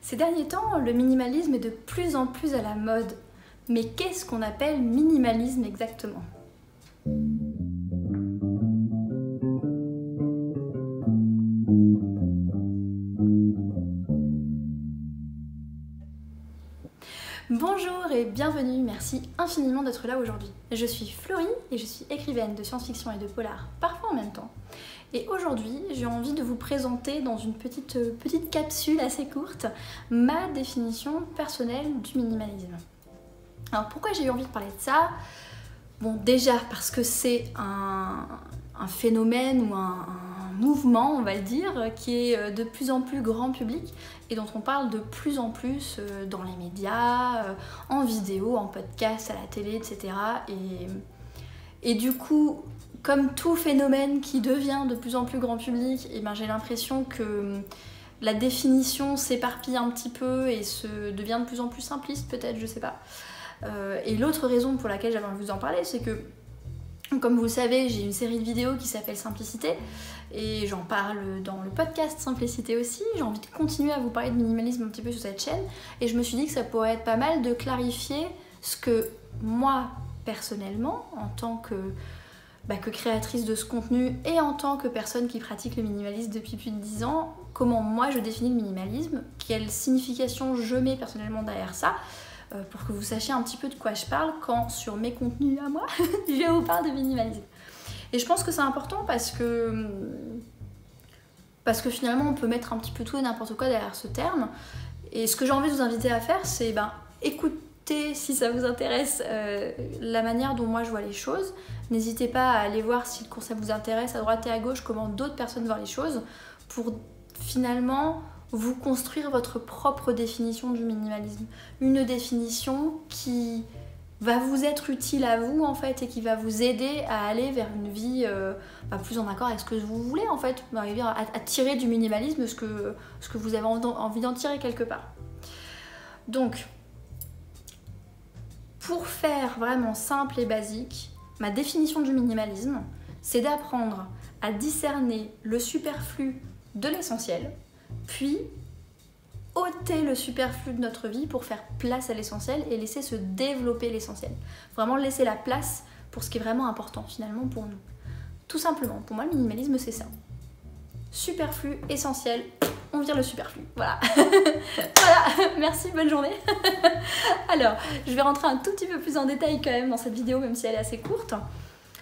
Ces derniers temps, le minimalisme est de plus en plus à la mode. Mais qu'est-ce qu'on appelle minimalisme exactement ? Bonjour et bienvenue, merci infiniment d'être là aujourd'hui. Je suis Florie et je suis écrivaine de science-fiction et de polar, parfois en même temps. Et aujourd'hui, j'ai envie de vous présenter dans une petite capsule assez courte ma définition personnelle du minimalisme. Alors pourquoi j'ai eu envie de parler de ça ? Bon, déjà parce que c'est un phénomène ou un mouvement, on va le dire, qui est de plus en plus grand public et dont on parle de plus en plus dans les médias, en vidéo, en podcast, à la télé, etc. Et du coup, comme tout phénomène qui devient de plus en plus grand public, et ben j'ai l'impression que la définition s'éparpille un petit peu et devient de plus en plus simpliste, peut-être, je sais pas. Et l'autre raison pour laquelle j'avais envie de vous en parler, c'est que, comme vous le savez, j'ai une série de vidéos qui s'appelle Simplicité, et j'en parle dans le podcast Simplicité aussi. J'ai envie de continuer à vous parler de minimalisme un petit peu sur cette chaîne, et je me suis dit que ça pourrait être pas mal de clarifier ce que moi, personnellement, en tant que créatrice de ce contenu et en tant que personne qui pratique le minimalisme depuis plus de 10 ans, comment moi je définis le minimalisme, quelle signification je mets personnellement derrière ça, pour que vous sachiez un petit peu de quoi je parle quand sur mes contenus à moi, je vous parle de minimalisme. Et je pense que c'est important parce que finalement on peut mettre un petit peu tout et n'importe quoi derrière ce terme. Et ce que j'ai envie de vous inviter à faire, c'est écoutez si ça vous intéresse la manière dont moi je vois les choses. N'hésitez pas à aller voir si le concept vous intéresse à droite et à gauche, comment d'autres personnes voient les choses, pour finalement vous construire votre propre définition du minimalisme. Une définition qui va vous être utile à vous en fait et qui va vous aider à aller vers une vie plus en accord avec ce que vous voulez en fait, arriver à tirer du minimalisme ce que vous avez envie d'en tirer quelque part. Donc, pour faire vraiment simple et basique, ma définition du minimalisme, c'est d'apprendre à discerner le superflu de l'essentiel, puis ôter le superflu de notre vie pour faire place à l'essentiel et laisser se développer l'essentiel. Vraiment laisser la place pour ce qui est vraiment important finalement pour nous. Tout simplement, pour moi le minimalisme c'est ça. Superflu, essentiel, on vire le superflu. Voilà. Voilà, merci, bonne journée. Alors, je vais rentrer un tout petit peu plus en détail quand même dans cette vidéo, même si elle est assez courte.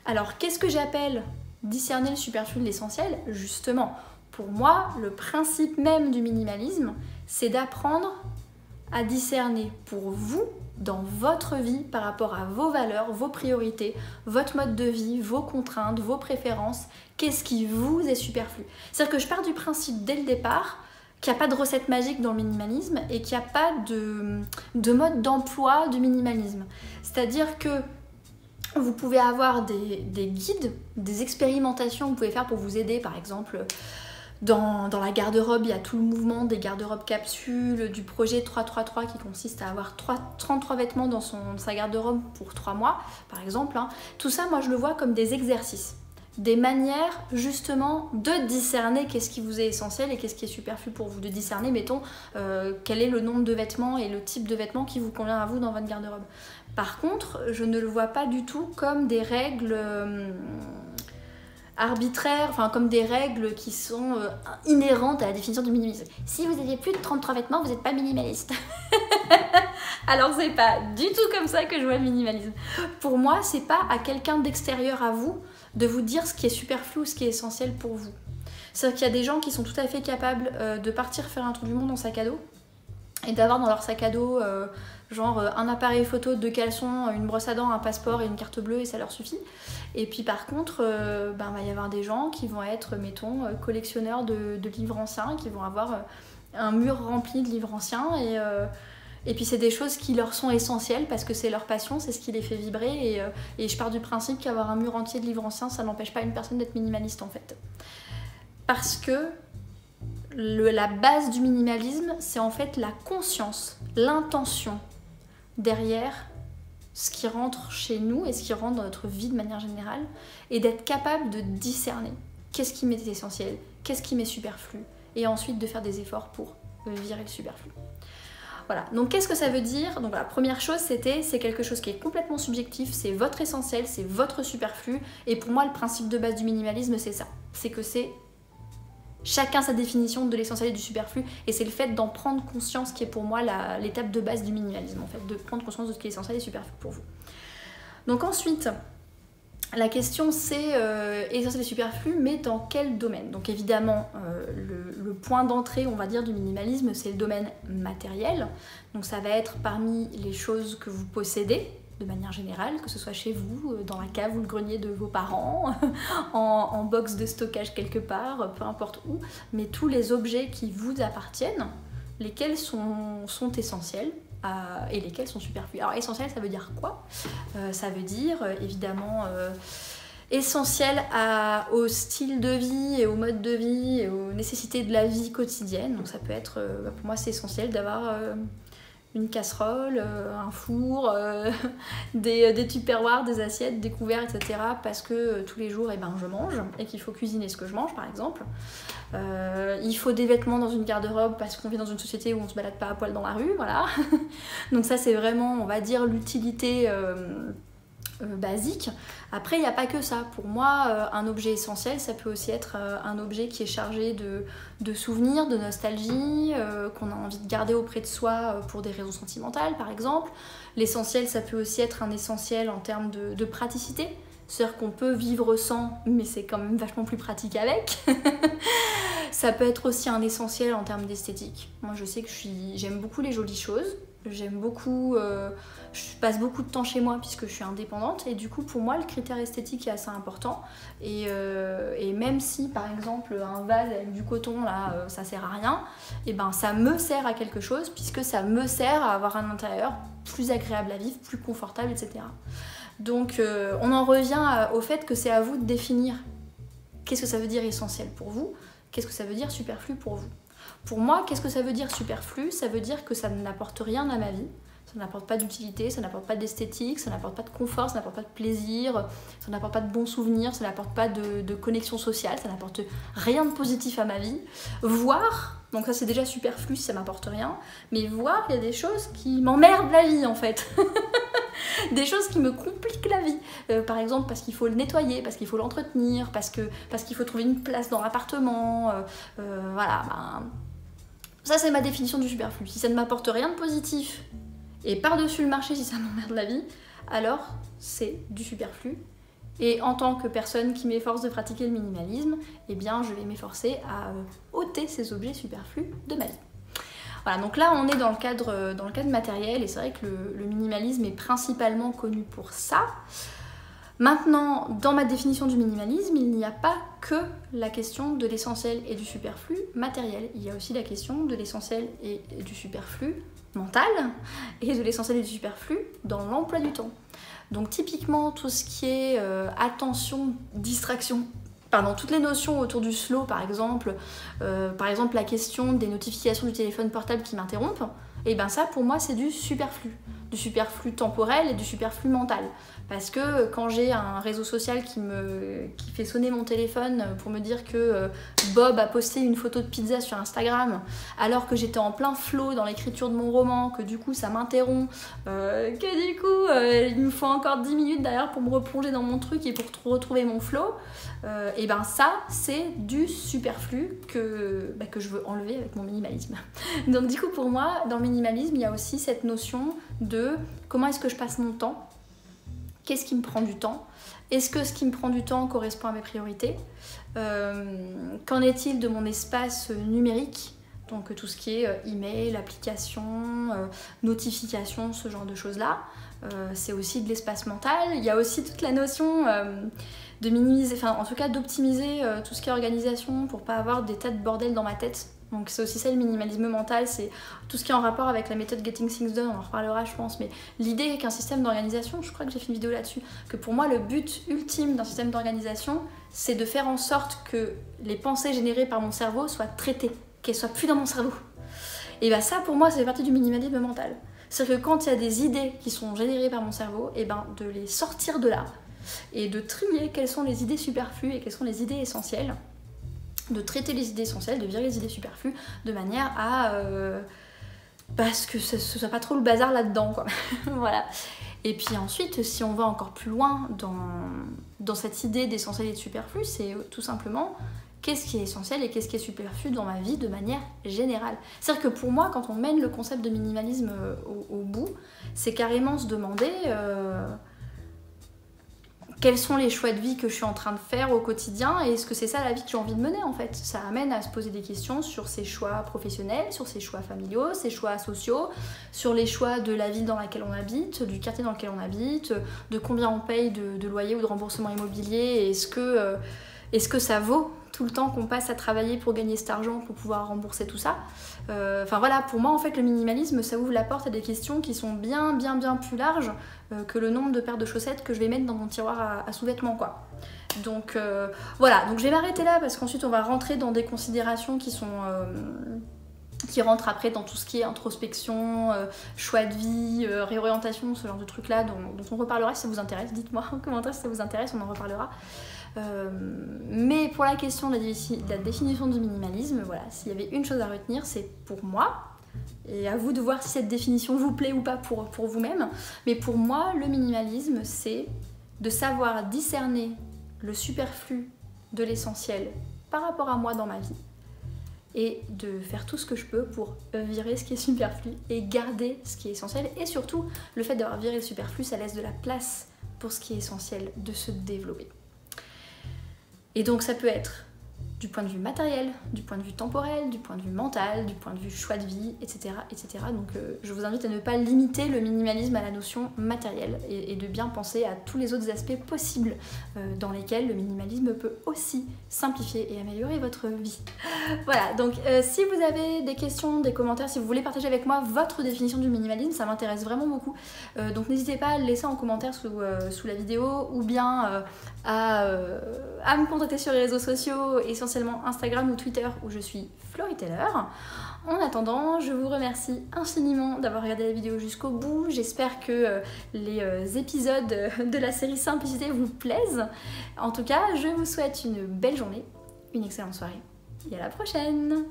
Alors, qu'est-ce que j'appelle discerner le superflu de l'essentiel ? Justement, pour moi, le principe même du minimalisme, c'est d'apprendre à discerner pour vous, dans votre vie, par rapport à vos valeurs, vos priorités, votre mode de vie, vos contraintes, vos préférences, qu'est-ce qui vous est superflu. C'est-à-dire que je pars du principe dès le départ qu'il n'y a pas de recette magique dans le minimalisme et qu'il n'y a pas de mode d'emploi du minimalisme. C'est-à-dire que vous pouvez avoir des guides, des expérimentations que vous pouvez faire pour vous aider, par exemple. Dans la garde-robe, il y a tout le mouvement des garde-robes capsules, du projet 333 qui consiste à avoir 33 vêtements dans sa garde-robe pour 3 mois, par exemple. Tout ça, moi, je le vois comme des exercices, des manières justement de discerner qu'est-ce qui vous est essentiel et qu'est-ce qui est superflu pour vous, de discerner, mettons, quel est le nombre de vêtements et le type de vêtements qui vous convient à vous dans votre garde-robe. Par contre, je ne le vois pas du tout comme des règles arbitraires, enfin comme des règles qui sont inhérentes à la définition du minimalisme. Si vous aviez plus de 33 vêtements, vous n'êtes pas minimaliste. Alors c'est pas du tout comme ça que je vois le minimalisme. Pour moi, c'est pas à quelqu'un d'extérieur à vous de vous dire ce qui est superflu ou ce qui est essentiel pour vous. C'est-à-dire qu'il y a des gens qui sont tout à fait capables de partir faire un tour du monde en sac à dos et d'avoir dans leur sac à dos genre un appareil photo, 2 caleçons, une brosse à dents, un passeport et une carte bleue et ça leur suffit. Et puis par contre, va y avoir des gens qui vont être, mettons, collectionneurs de livres anciens, qui vont avoir un mur rempli de livres anciens et puis c'est des choses qui leur sont essentielles parce que c'est leur passion, c'est ce qui les fait vibrer et je pars du principe qu'avoir un mur entier de livres anciens, ça n'empêche pas une personne d'être minimaliste en fait. Parce que la base du minimalisme, c'est en fait la conscience, l'intention derrière ce qui rentre chez nous et ce qui rentre dans notre vie de manière générale et d'être capable de discerner qu'est-ce qui m'est essentiel, qu'est-ce qui m'est superflu et ensuite de faire des efforts pour virer le superflu. Voilà, donc qu'est-ce que ça veut dire? Donc la première chose c'est quelque chose qui est complètement subjectif, c'est votre essentiel, c'est votre superflu, et pour moi le principe de base du minimalisme c'est ça, c'est que c'est chacun sa définition de l'essentiel et du superflu, et c'est le fait d'en prendre conscience qui est pour moi l'étape de base du minimalisme en fait, de prendre conscience de ce qui est essentiel et superflu pour vous. Donc ensuite, la question c'est essentiel et superflu, mais dans quel domaine? Donc évidemment, le point d'entrée, on va dire, du minimalisme, c'est le domaine matériel. Donc ça va être parmi les choses que vous possédez, de manière générale, que ce soit chez vous, dans la cave ou le grenier de vos parents, en box de stockage quelque part, peu importe où, mais tous les objets qui vous appartiennent, lesquels sont essentiels, et lesquels sont superflus. Alors essentiel, ça veut dire quoi? Ça veut dire évidemment essentiel au style de vie et au mode de vie et aux nécessités de la vie quotidienne. Donc ça peut être, pour moi c'est essentiel d'avoir une casserole, un four, des tupperwares, des assiettes, des couverts, etc. Parce que tous les jours je mange et qu'il faut cuisiner ce que je mange par exemple. Il faut des vêtements dans une garde-robe parce qu'on vit dans une société où on se balade pas à poil dans la rue, voilà. Donc ça c'est vraiment, on va dire, l'utilité basique. Après il n'y a pas que ça. Pour moi un objet essentiel ça peut aussi être un objet qui est chargé de souvenirs, de nostalgie, qu'on a envie de garder auprès de soi pour des raisons sentimentales par exemple. L'essentiel ça peut aussi être un essentiel en termes de praticité. C'est-à-dire qu'on peut vivre sans, mais c'est quand même vachement plus pratique avec. Ça peut être aussi un essentiel en termes d'esthétique. Moi je sais que j'aime beaucoup les jolies choses, j'aime beaucoup, je passe beaucoup de temps chez moi puisque je suis indépendante, et du coup pour moi le critère esthétique est assez important, et même si par exemple un vase avec du coton là ça sert à rien, et ça me sert à quelque chose puisque ça me sert à avoir un intérieur plus agréable à vivre, plus confortable, etc. Donc on en revient au fait que c'est à vous de définir qu'est-ce que ça veut dire essentiel pour vous, qu'est-ce que ça veut dire superflu pour vous. Pour moi, qu'est-ce que ça veut dire superflu? Ça veut dire que ça n'apporte rien à ma vie, ça n'apporte pas d'utilité, ça n'apporte pas d'esthétique, ça n'apporte pas de confort, ça n'apporte pas de plaisir, ça n'apporte pas de bons souvenirs, ça n'apporte pas de connexion sociale, ça n'apporte rien de positif à ma vie. Voire, donc ça c'est déjà superflu si ça m'apporte rien, mais voire il y a des choses qui m'emmerdent la vie en fait. Des choses qui me compliquent la vie, par exemple parce qu'il faut le nettoyer, parce qu'il faut l'entretenir, parce qu'il faut trouver une place dans l'appartement, voilà, ça c'est ma définition du superflu. Si ça ne m'apporte rien de positif, et par-dessus le marché si ça m'emmerde la vie, alors c'est du superflu. Et en tant que personne qui m'efforce de pratiquer le minimalisme, eh bien je vais m'efforcer à ôter ces objets superflus de ma vie. Voilà, donc là on est dans le cadre matériel, et c'est vrai que le minimalisme est principalement connu pour ça. Maintenant, dans ma définition du minimalisme, il n'y a pas que la question de l'essentiel et du superflu matériel. Il y a aussi la question de l'essentiel et du superflu mental, et de l'essentiel et du superflu dans l'emploi du temps. Donc typiquement tout ce qui est attention, distraction, toutes les notions autour du slow par exemple la question des notifications du téléphone portable qui m'interrompent, et ça pour moi c'est du superflu temporel et du superflu mental. Parce que quand j'ai un réseau social qui fait sonner mon téléphone pour me dire que Bob a posté une photo de pizza sur Instagram alors que j'étais en plein flow dans l'écriture de mon roman, que du coup ça m'interrompt, que du coup il me faut encore 10 minutes derrière pour me replonger dans mon truc et pour retrouver mon flow, et ça c'est du superflu que je veux enlever avec mon minimalisme. Donc du coup pour moi dans le minimalisme il y a aussi cette notion de comment est-ce que je passe mon temps. Qu'est-ce qui me prend du temps? Est-ce que ce qui me prend du temps correspond à mes priorités? Qu'en est-il de mon espace numérique? Donc tout ce qui est email, application, notification, ce genre de choses-là. C'est aussi de l'espace mental. Il y a aussi toute la notion de minimiser, en tout cas d'optimiser tout ce qui est organisation pour pas avoir des tas de bordel dans ma tête. Donc c'est aussi ça le minimalisme mental, c'est tout ce qui est en rapport avec la méthode Getting Things Done, on en reparlera je pense, mais l'idée est qu'un système d'organisation, je crois que j'ai fait une vidéo là-dessus, que pour moi le but ultime d'un système d'organisation, c'est de faire en sorte que les pensées générées par mon cerveau soient traitées, qu'elles soient plus dans mon cerveau. Et ça pour moi ça fait partie du minimalisme mental. C'est-à-dire que quand il y a des idées qui sont générées par mon cerveau, de les sortir de là, et de trier quelles sont les idées superflues et quelles sont les idées essentielles, de traiter les idées essentielles, de virer les idées superflues, de manière à... parce que ce soit pas trop le bazar là-dedans, quoi. Voilà. Et puis ensuite, si on va encore plus loin dans cette idée d'essentiel et de superflu, c'est tout simplement qu'est-ce qui est essentiel et qu'est-ce qui est superflu dans ma vie de manière générale. C'est-à-dire que pour moi, quand on mène le concept de minimalisme au bout, c'est carrément se demander... quels sont les choix de vie que je suis en train de faire au quotidien et est-ce que c'est ça la vie que j'ai envie de mener en fait. Ça amène à se poser des questions sur ses choix professionnels, sur ses choix familiaux, ses choix sociaux, sur les choix de la ville dans laquelle on habite, du quartier dans lequel on habite, de combien on paye de loyer ou de remboursement immobilier, et est-ce que ça vaut tout le temps qu'on passe à travailler pour gagner cet argent pour pouvoir rembourser tout ça. Enfin voilà, pour moi en fait le minimalisme ça ouvre la porte à des questions qui sont bien plus larges que le nombre de paires de chaussettes que je vais mettre dans mon tiroir à sous-vêtements quoi. Donc voilà, donc je vais m'arrêter là parce qu'ensuite on va rentrer dans des considérations qui sont... qui rentrent après dans tout ce qui est introspection, choix de vie, réorientation, ce genre de trucs là dont on reparlera si ça vous intéresse. Dites-moi en commentaire si ça vous intéresse, on en reparlera. Mais pour la question de la définition du minimalisme, voilà, s'il y avait une chose à retenir, c'est pour moi, et à vous de voir si cette définition vous plaît ou pas pour vous-même, mais pour moi, le minimalisme, c'est de savoir discerner le superflu de l'essentiel par rapport à moi dans ma vie, et de faire tout ce que je peux pour virer ce qui est superflu et garder ce qui est essentiel, et surtout, le fait d'avoir viré le superflu, ça laisse de la place pour ce qui est essentiel de se développer. Et donc ça peut être du point de vue matériel, du point de vue temporel, du point de vue mental, du point de vue choix de vie, etc. etc. Donc je vous invite à ne pas limiter le minimalisme à la notion matérielle et de bien penser à tous les autres aspects possibles dans lesquels le minimalisme peut aussi simplifier et améliorer votre vie. Voilà, donc si vous avez des questions, des commentaires, si vous voulez partager avec moi votre définition du minimalisme, ça m'intéresse vraiment beaucoup. Donc n'hésitez pas à le laisser en commentaire sous la vidéo ou bien à me contacter sur les réseaux sociaux, essentiellement Instagram ou Twitter où je suis Floryteller. En attendant, je vous remercie infiniment d'avoir regardé la vidéo jusqu'au bout. J'espère que les épisodes de la série Simplicité vous plaisent. En tout cas, je vous souhaite une belle journée, une excellente soirée et à la prochaine!